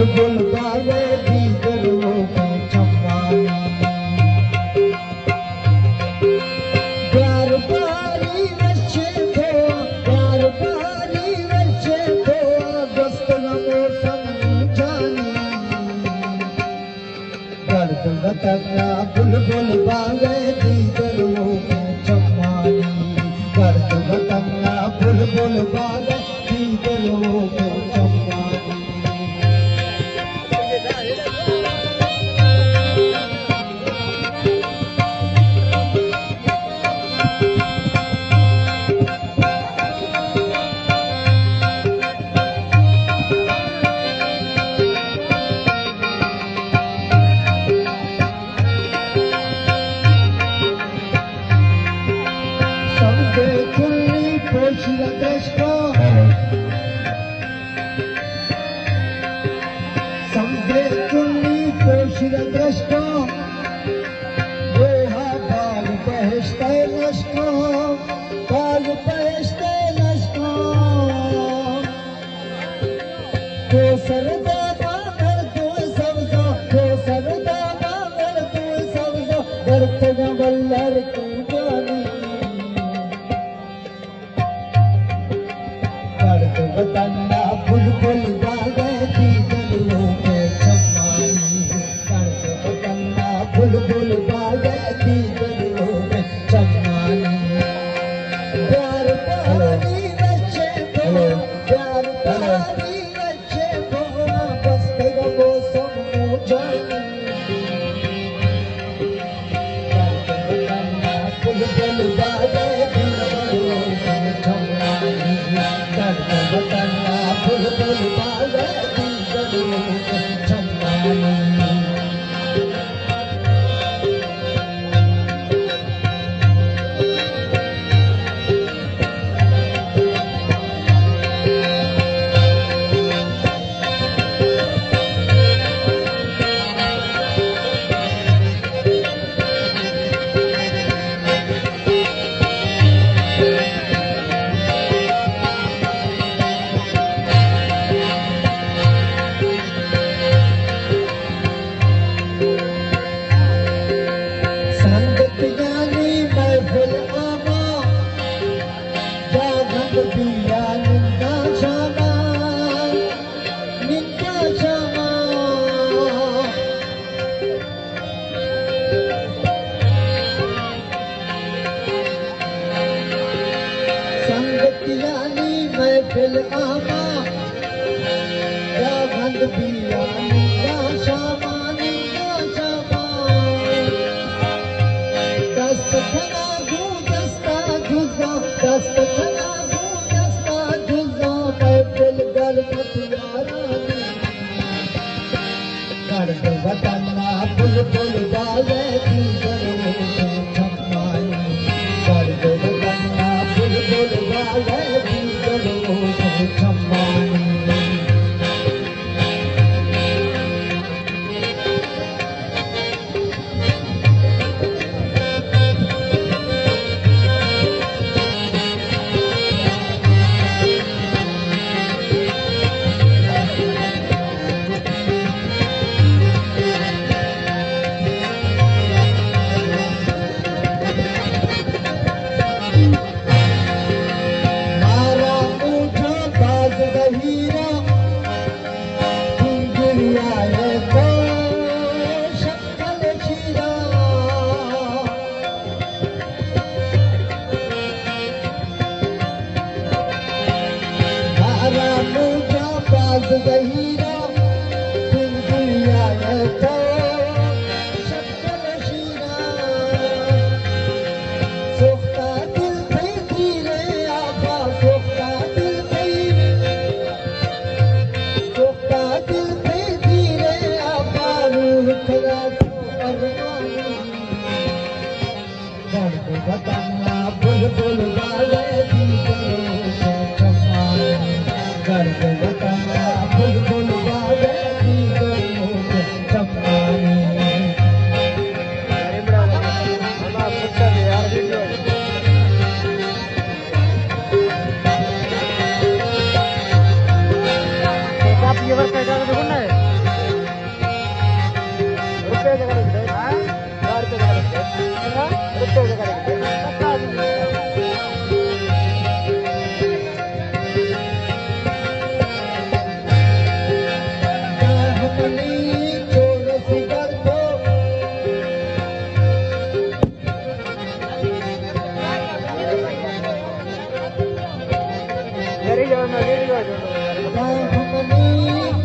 बुलबुल बागे दीगरों की चम्मानी प्यार पारी बच्चे को प्यार पारी बच्चे को अगस्त का मौसम जानी दर्द बताया बुलबुल बागे दीगरों की चम्मानी दर्द बताया बुलबुल बागे दीगरों की चम्मानी बुलबुल बागे दीगरों के चम्मानी दर्द बताया बुलबुल बागे दीगरों के चम्मानी प्यार पारी बच्चे को प्यार पारी बच्चे को बस्त का मौसम जानी दर्द बताया बुलबुल बागे दीगरों के चम्मानी दर्द बताया बुलबुल बागे दीगरों के चम्मानी महफिल आमा जागंद पिया निंदा शामा दस्त खना गू दस्ता जुजा दस्त खना गू दस्ता जुजा महफिल गलमत यारानी दर्द बताया बुलबुल बागे दीगरों के चम्मानी दर्द बताया बुलबुल बागे दीगरों के चम्मानी गहीरा दुनिया है तो शक्ल शीरा सोखता दिल पे धीरे आबा सोखता दिल पे धीरे आबा रूह खरा अरमानी दर्द बताया बुलबुल बागे दीगरों के चम्मानी दर्द बताया बुलबुल बागे दीगरों के चम्मानी आप ये वर्क कैसा देखो ना हमनी